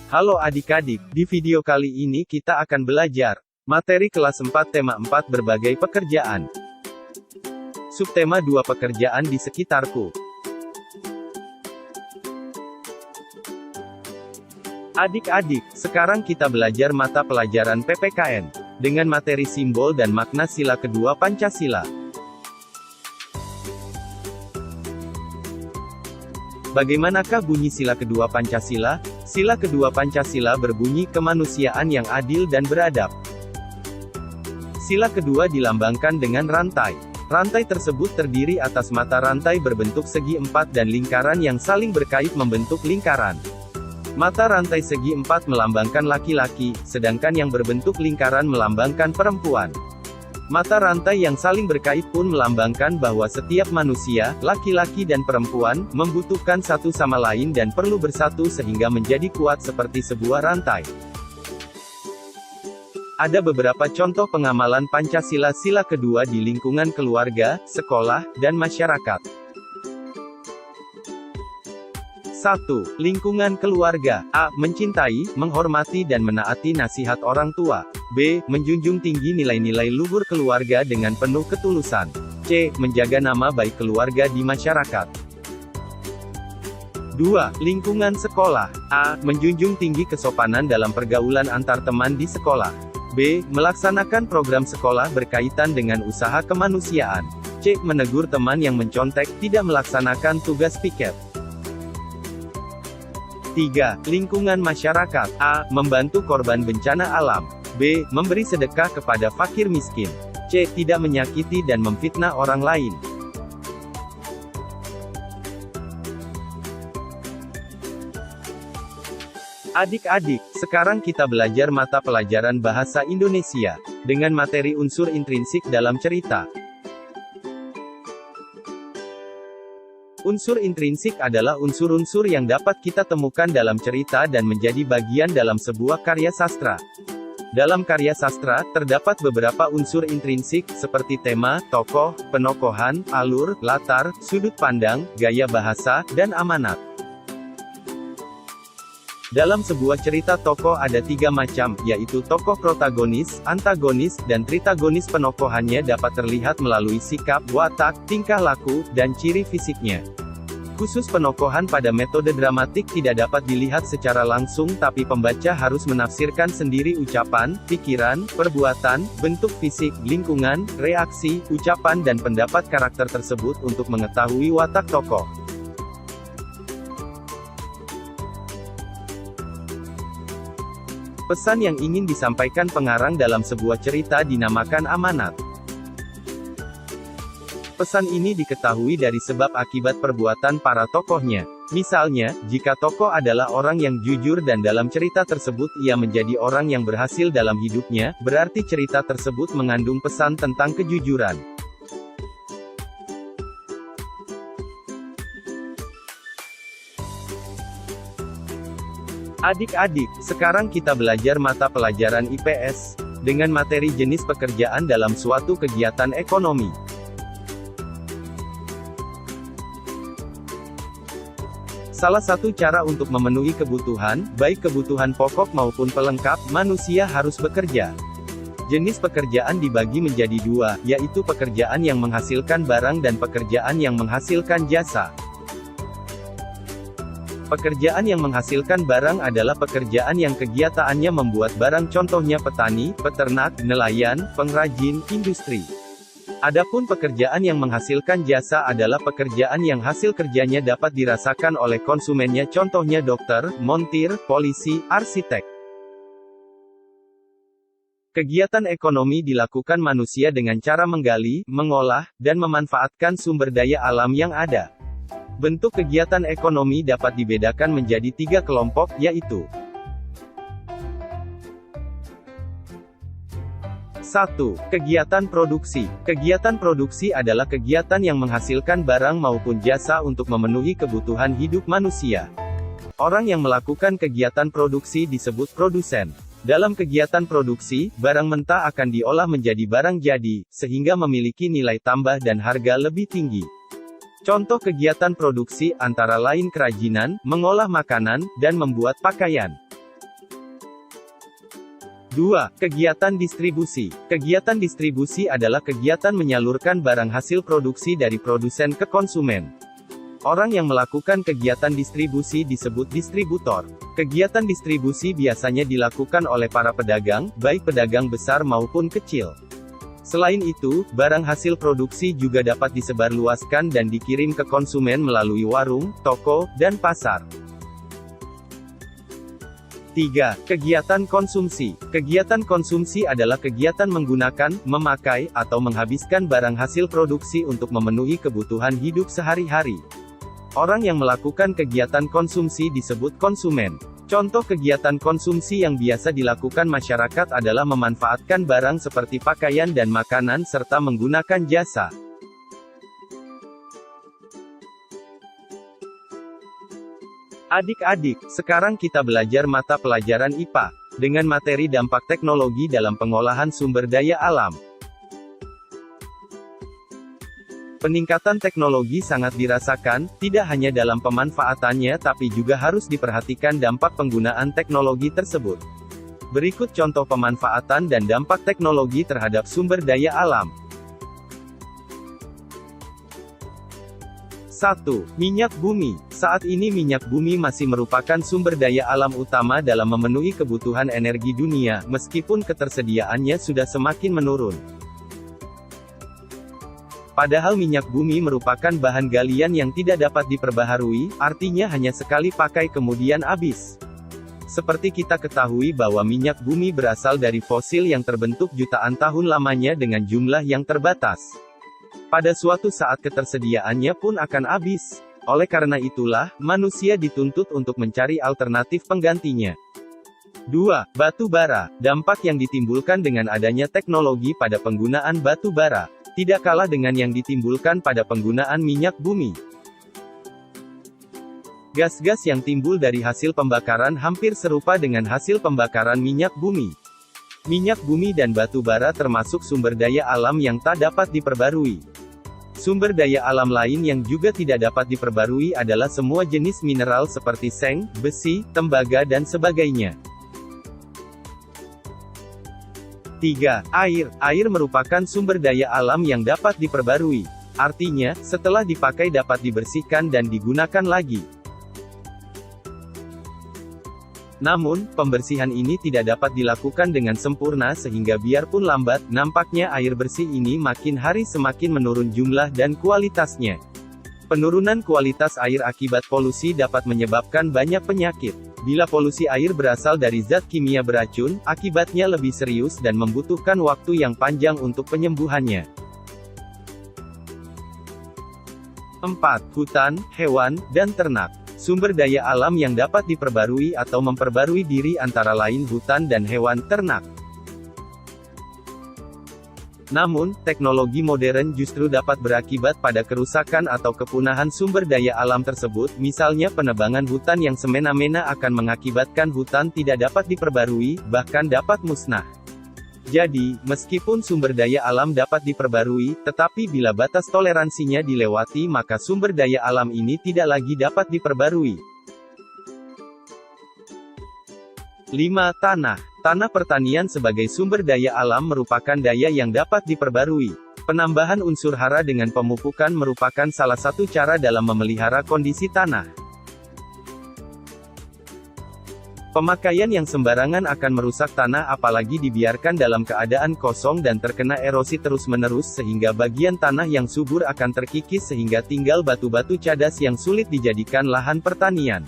Halo adik-adik, di video kali ini kita akan belajar materi kelas 4 tema 4 berbagai pekerjaan. Subtema 2 pekerjaan di sekitarku. Adik-adik, sekarang kita belajar mata pelajaran PPKN dengan materi simbol dan makna sila kedua Pancasila. Bagaimanakah bunyi sila kedua Pancasila? Sila kedua Pancasila berbunyi kemanusiaan yang adil dan beradab. Sila kedua dilambangkan dengan rantai. Rantai tersebut terdiri atas mata rantai berbentuk segi empat dan lingkaran yang saling berkait membentuk lingkaran. Mata rantai segi empat melambangkan laki-laki, sedangkan yang berbentuk lingkaran melambangkan perempuan. Mata rantai yang saling berkait pun melambangkan bahwa setiap manusia, laki-laki dan perempuan, membutuhkan satu sama lain dan perlu bersatu sehingga menjadi kuat seperti sebuah rantai. Ada beberapa contoh pengamalan Pancasila sila kedua di lingkungan keluarga, sekolah, dan masyarakat. 1. Lingkungan keluarga. A. Mencintai, menghormati dan menaati nasihat orang tua. B. Menjunjung tinggi nilai-nilai luhur keluarga dengan penuh ketulusan. C. Menjaga nama baik keluarga di masyarakat. 2. Lingkungan sekolah. A. Menjunjung tinggi kesopanan dalam pergaulan antar teman di sekolah. B. Melaksanakan program sekolah berkaitan dengan usaha kemanusiaan. C. Menegur teman yang mencontek, tidak melaksanakan tugas piket. 3. Lingkungan masyarakat. A. Membantu korban bencana alam. B. Memberi sedekah kepada fakir miskin. C. Tidak menyakiti dan memfitnah orang lain. Adik-adik, sekarang kita belajar mata pelajaran bahasa Indonesia dengan materi unsur intrinsik dalam cerita. Unsur intrinsik adalah unsur-unsur yang dapat kita temukan dalam cerita dan menjadi bagian dalam sebuah karya sastra. Dalam karya sastra, terdapat beberapa unsur intrinsik, seperti tema, tokoh, penokohan, alur, latar, sudut pandang, gaya bahasa, dan amanat. Dalam sebuah cerita tokoh ada tiga macam, yaitu tokoh protagonis, antagonis, dan tritagonis. Penokohannya dapat terlihat melalui sikap, watak, tingkah laku, dan ciri fisiknya. Khusus penokohan pada metode dramatik tidak dapat dilihat secara langsung tapi pembaca harus menafsirkan sendiri ucapan, pikiran, perbuatan, bentuk fisik, lingkungan, reaksi, ucapan dan pendapat karakter tersebut untuk mengetahui watak tokoh. Pesan yang ingin disampaikan pengarang dalam sebuah cerita dinamakan amanat. Pesan ini diketahui dari sebab akibat perbuatan para tokohnya. Misalnya, jika tokoh adalah orang yang jujur dan dalam cerita tersebut ia menjadi orang yang berhasil dalam hidupnya, berarti cerita tersebut mengandung pesan tentang kejujuran. Adik-adik, sekarang kita belajar mata pelajaran IPS, dengan materi jenis pekerjaan dalam suatu kegiatan ekonomi. Salah satu cara untuk memenuhi kebutuhan, baik kebutuhan pokok maupun pelengkap, manusia harus bekerja. Jenis pekerjaan dibagi menjadi dua, yaitu pekerjaan yang menghasilkan barang dan pekerjaan yang menghasilkan jasa. Pekerjaan yang menghasilkan barang adalah pekerjaan yang kegiatannya membuat barang, contohnya petani, peternak, nelayan, pengrajin, industri. Adapun pekerjaan yang menghasilkan jasa adalah pekerjaan yang hasil kerjanya dapat dirasakan oleh konsumennya, contohnya dokter, montir, polisi, arsitek. Kegiatan ekonomi dilakukan manusia dengan cara menggali, mengolah, dan memanfaatkan sumber daya alam yang ada. Bentuk kegiatan ekonomi dapat dibedakan menjadi tiga kelompok, yaitu 1. Kegiatan produksi. Kegiatan produksi adalah kegiatan yang menghasilkan barang maupun jasa untuk memenuhi kebutuhan hidup manusia. Orang yang melakukan kegiatan produksi disebut produsen. Dalam kegiatan produksi, barang mentah akan diolah menjadi barang jadi, sehingga memiliki nilai tambah dan harga lebih tinggi. Contoh kegiatan produksi antara lain kerajinan, mengolah makanan, dan membuat pakaian. 2. Kegiatan distribusi. Kegiatan distribusi adalah kegiatan menyalurkan barang hasil produksi dari produsen ke konsumen. Orang yang melakukan kegiatan distribusi disebut distributor. Kegiatan distribusi biasanya dilakukan oleh para pedagang, baik pedagang besar maupun kecil. Selain itu, barang hasil produksi juga dapat disebarluaskan dan dikirim ke konsumen melalui warung, toko, dan pasar. 3. Kegiatan konsumsi. Kegiatan konsumsi adalah kegiatan menggunakan, memakai, atau menghabiskan barang hasil produksi untuk memenuhi kebutuhan hidup sehari-hari. Orang yang melakukan kegiatan konsumsi disebut konsumen. Contoh kegiatan konsumsi yang biasa dilakukan masyarakat adalah memanfaatkan barang seperti pakaian dan makanan serta menggunakan jasa. Adik-adik, sekarang kita belajar mata pelajaran IPA, dengan materi dampak teknologi dalam pengolahan sumber daya alam. Peningkatan teknologi sangat dirasakan, tidak hanya dalam pemanfaatannya tapi juga harus diperhatikan dampak penggunaan teknologi tersebut. Berikut contoh pemanfaatan dan dampak teknologi terhadap sumber daya alam. 1. Minyak bumi. Saat ini minyak bumi masih merupakan sumber daya alam utama dalam memenuhi kebutuhan energi dunia, meskipun ketersediaannya sudah semakin menurun. Padahal minyak bumi merupakan bahan galian yang tidak dapat diperbaharui, artinya hanya sekali pakai kemudian habis. Seperti kita ketahui bahwa minyak bumi berasal dari fosil yang terbentuk jutaan tahun lamanya dengan jumlah yang terbatas. Pada suatu saat ketersediaannya pun akan habis. Oleh karena itulah, manusia dituntut untuk mencari alternatif penggantinya. 2. Batu bara. Dampak yang ditimbulkan dengan adanya teknologi pada penggunaan batu bara, tidak kalah dengan yang ditimbulkan pada penggunaan minyak bumi. Gas-gas yang timbul dari hasil pembakaran hampir serupa dengan hasil pembakaran minyak bumi. Minyak bumi dan batu bara termasuk sumber daya alam yang tak dapat diperbarui. Sumber daya alam lain yang juga tidak dapat diperbarui adalah semua jenis mineral seperti seng, besi, tembaga dan sebagainya. 3. Air. Air merupakan sumber daya alam yang dapat diperbarui. Artinya, setelah dipakai dapat dibersihkan dan digunakan lagi. Namun, pembersihan ini tidak dapat dilakukan dengan sempurna sehingga biarpun lambat, nampaknya air bersih ini makin hari semakin menurun jumlah dan kualitasnya. Penurunan kualitas air akibat polusi dapat menyebabkan banyak penyakit. Bila polusi air berasal dari zat kimia beracun, akibatnya lebih serius dan membutuhkan waktu yang panjang untuk penyembuhannya. 4. Hutan, hewan, dan ternak. Sumber daya alam yang dapat diperbarui atau memperbarui diri antara lain hutan dan hewan ternak. Namun, teknologi modern justru dapat berakibat pada kerusakan atau kepunahan sumber daya alam tersebut, misalnya penebangan hutan yang semena-mena akan mengakibatkan hutan tidak dapat diperbarui, bahkan dapat musnah. Jadi, meskipun sumber daya alam dapat diperbarui, tetapi bila batas toleransinya dilewati maka sumber daya alam ini tidak lagi dapat diperbarui. 5. Tanah. Tanah pertanian sebagai sumber daya alam merupakan daya yang dapat diperbarui. Penambahan unsur hara dengan pemupukan merupakan salah satu cara dalam memelihara kondisi tanah. Pemakaian yang sembarangan akan merusak tanah apalagi dibiarkan dalam keadaan kosong dan terkena erosi terus-menerus sehingga bagian tanah yang subur akan terkikis sehingga tinggal batu-batu cadas yang sulit dijadikan lahan pertanian.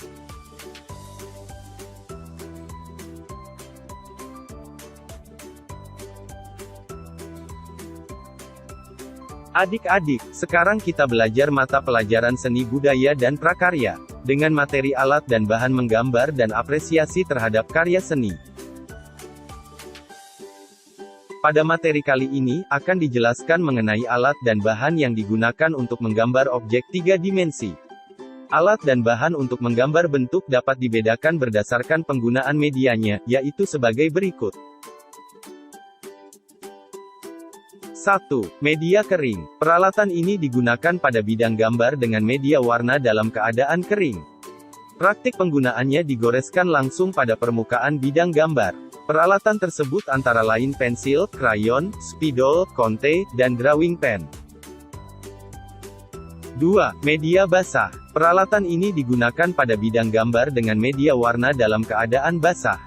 Adik-adik, sekarang kita belajar mata pelajaran seni budaya dan prakarya, dengan materi alat dan bahan menggambar dan apresiasi terhadap karya seni. Pada materi kali ini, akan dijelaskan mengenai alat dan bahan yang digunakan untuk menggambar objek 3 dimensi. Alat dan bahan untuk menggambar bentuk dapat dibedakan berdasarkan penggunaan medianya, yaitu sebagai berikut. 1. Media kering. Peralatan ini digunakan pada bidang gambar dengan media warna dalam keadaan kering. Praktik penggunaannya digoreskan langsung pada permukaan bidang gambar. Peralatan tersebut antara lain pensil, krayon, spidol, konte, dan drawing pen. 2. Media basah. Peralatan ini digunakan pada bidang gambar dengan media warna dalam keadaan basah.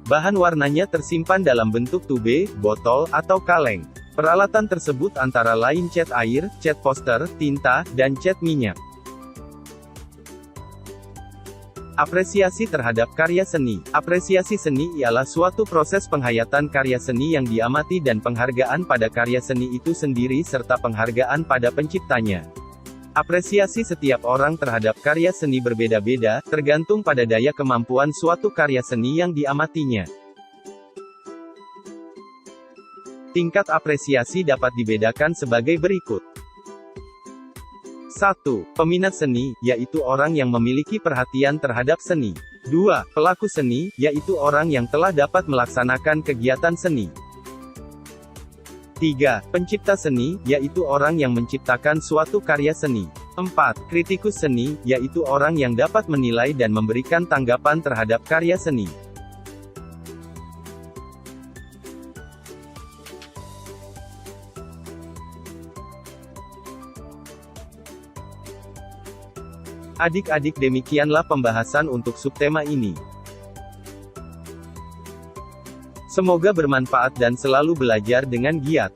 Bahan warnanya tersimpan dalam bentuk tube, botol, atau kaleng. Peralatan tersebut antara lain cat air, cat poster, tinta, dan cat minyak. Apresiasi terhadap karya seni. Apresiasi seni ialah suatu proses penghayatan karya seni yang diamati dan penghargaan pada karya seni itu sendiri serta penghargaan pada penciptanya. Apresiasi setiap orang terhadap karya seni berbeda-beda, tergantung pada daya kemampuan suatu karya seni yang diamatinya. Tingkat apresiasi dapat dibedakan sebagai berikut. 1. Peminat seni, yaitu orang yang memiliki perhatian terhadap seni. 2. Pelaku seni, yaitu orang yang telah dapat melaksanakan kegiatan seni. 3. Pencipta seni, yaitu orang yang menciptakan suatu karya seni. 4. Kritikus seni, yaitu orang yang dapat menilai dan memberikan tanggapan terhadap karya seni. Adik-adik, demikianlah pembahasan untuk subtema ini. Semoga bermanfaat dan selalu belajar dengan giat.